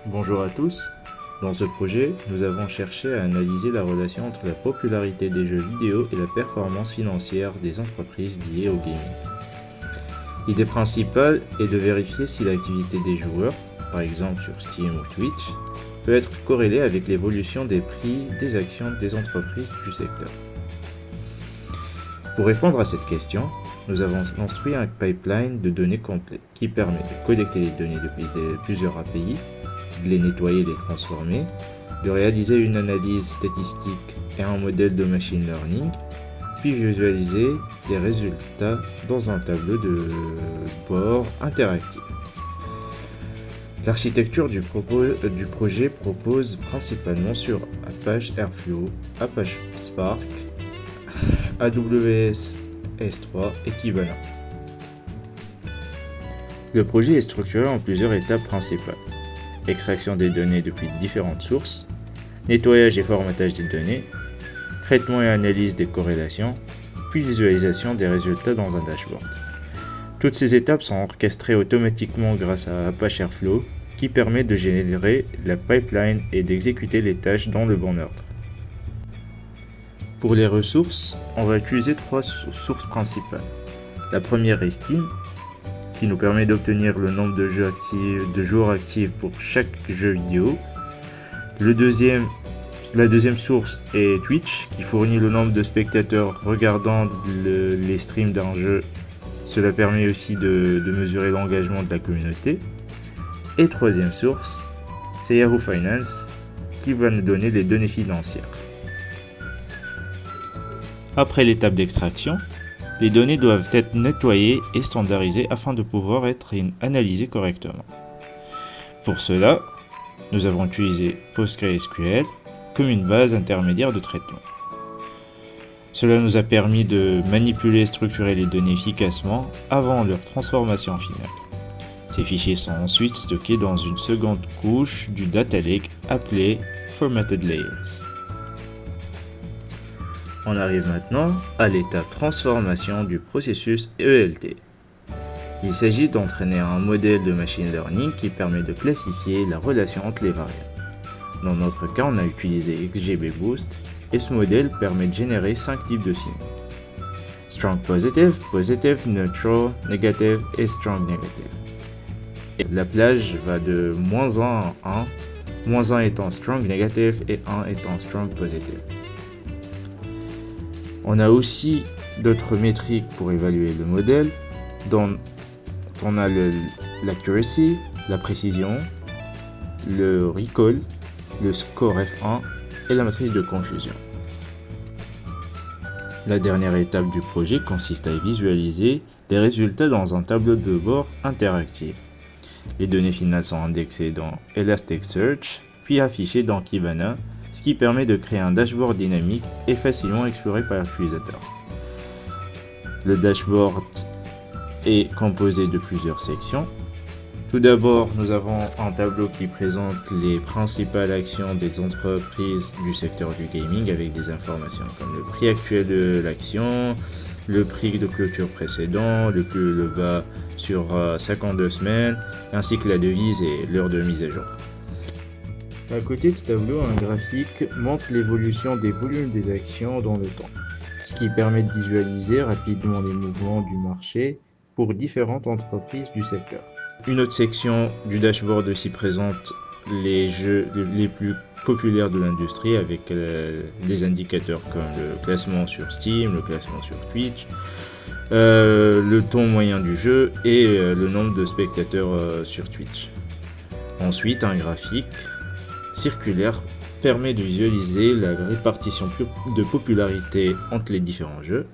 Bonjour à tous. Dans ce projet, nous avons cherché à analyser la relation entre la popularité des jeux vidéo et la performance financière des entreprises liées au gaming. L'idée principale est de vérifier si l'activité des joueurs, par exemple sur Steam ou Twitch, peut être corrélée avec l'évolution des prix des actions des entreprises du secteur. Pour répondre à cette question, nous avons construit un pipeline de données complet qui permet de collecter les données depuis plusieurs API, de les nettoyer et les transformer, de réaliser une analyse statistique et un modèle de machine learning, puis visualiser les résultats dans un tableau de bord interactif. L'architecture du projet propose principalement sur Apache Airflow, Apache Spark, AWS S3 et Kibana. Le projet est structuré en plusieurs étapes principales. Extraction des données depuis différentes sources, nettoyage et formatage des données, traitement et analyse des corrélations, puis visualisation des résultats dans un dashboard. Toutes ces étapes sont orchestrées automatiquement grâce à Apache Airflow qui permet de générer la pipeline et d'exécuter les tâches dans le bon ordre. Pour les ressources, on va utiliser trois sources principales. La première est Steam, qui nous permet d'obtenir le nombre de joueurs actifs pour chaque jeu vidéo. La deuxième source est Twitch, qui fournit le nombre de spectateurs regardant les streams d'un jeu. Cela permet aussi de mesurer l'engagement de la communauté. Et troisième source, c'est Yahoo Finance, qui va nous donner les données financières. Après l'étape d'extraction, les données doivent être nettoyées et standardisées afin de pouvoir être analysées correctement. Pour cela, nous avons utilisé PostgreSQL comme une base intermédiaire de traitement. Cela nous a permis de manipuler et structurer les données efficacement avant leur transformation finale. Ces fichiers sont ensuite stockés dans une seconde couche du data lake appelée Formatted Layers. On arrive maintenant à l'étape transformation du processus ELT. Il s'agit d'entraîner un modèle de machine learning qui permet de classifier la relation entre les variables. Dans notre cas, on a utilisé XGBoost et ce modèle permet de générer 5 types de signes. Strong positive, positive, neutral, negative et strong negative. Et la plage va de -1 à 1, -1 étant strong negative et 1 étant strong positive. On a aussi d'autres métriques pour évaluer le modèle, dont on a l'accuracy, la précision, le recall, le score F1 et la matrice de confusion. La dernière étape du projet consiste à visualiser les résultats dans un tableau de bord interactif. Les données finales sont indexées dans Elasticsearch, puis affichées dans Kibana, ce qui permet de créer un dashboard dynamique et facilement exploré par l'utilisateur. Le dashboard est composé de plusieurs sections. Tout d'abord, nous avons un tableau qui présente les principales actions des entreprises du secteur du gaming avec des informations comme le prix actuel de l'action, le prix de clôture précédent, le plus le bas sur 52 semaines, ainsi que la devise et l'heure de mise à jour. À côté de ce tableau, un graphique montre l'évolution des volumes des actions dans le temps, ce qui permet de visualiser rapidement les mouvements du marché pour différentes entreprises du secteur. Une autre section du dashboard aussi présente les jeux les plus populaires de l'industrie avec des indicateurs comme le classement sur Steam, le classement sur Twitch, le temps moyen du jeu et le nombre de spectateurs sur Twitch. Ensuite, un graphique circulaire permet de visualiser la répartition de popularité entre les différents jeux,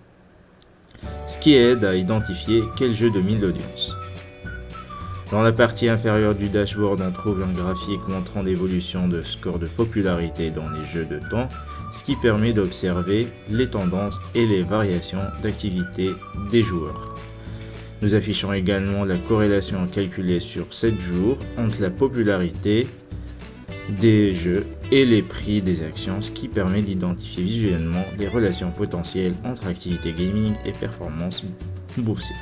ce qui aide à identifier quel jeu domine l'audience. Dans la partie inférieure du dashboard, on trouve un graphique montrant l'évolution de score de popularité dans les jeux de temps, ce qui permet d'observer les tendances et les variations d'activité des joueurs. Nous affichons également la corrélation calculée sur 7 jours entre la popularité des jeux et les prix des actions, ce qui permet d'identifier visuellement les relations potentielles entre activité gaming et performance boursière.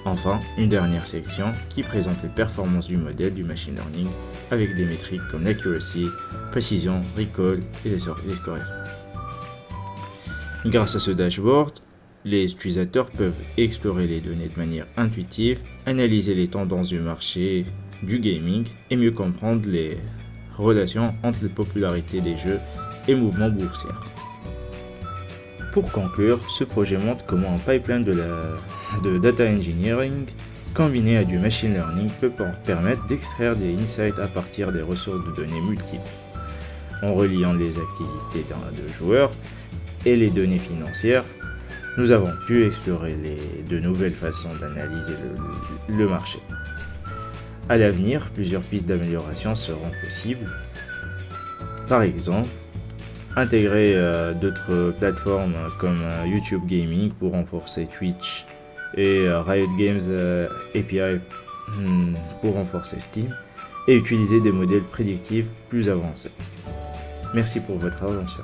Enfin, une dernière section qui présente les performances du modèle du machine learning avec des métriques comme l'accuracy, précision, recall et les scores effets. Grâce à ce dashboard, les utilisateurs peuvent explorer les données de manière intuitive, analyser les tendances du marché du gaming et mieux comprendre les relations entre la popularité des jeux et mouvements boursiers. Pour conclure, ce projet montre comment un pipeline de data engineering combiné à du machine learning peut permettre d'extraire des insights à partir des ressources de données multiples. En reliant les activités de joueurs et les données financières, nous avons pu explorer de nouvelles façons d'analyser le marché. À l'avenir, plusieurs pistes d'amélioration seront possibles. Par exemple, intégrer d'autres plateformes comme YouTube Gaming pour renforcer Twitch et Riot Games API pour renforcer Steam et utiliser des modèles prédictifs plus avancés. Merci pour votre attention.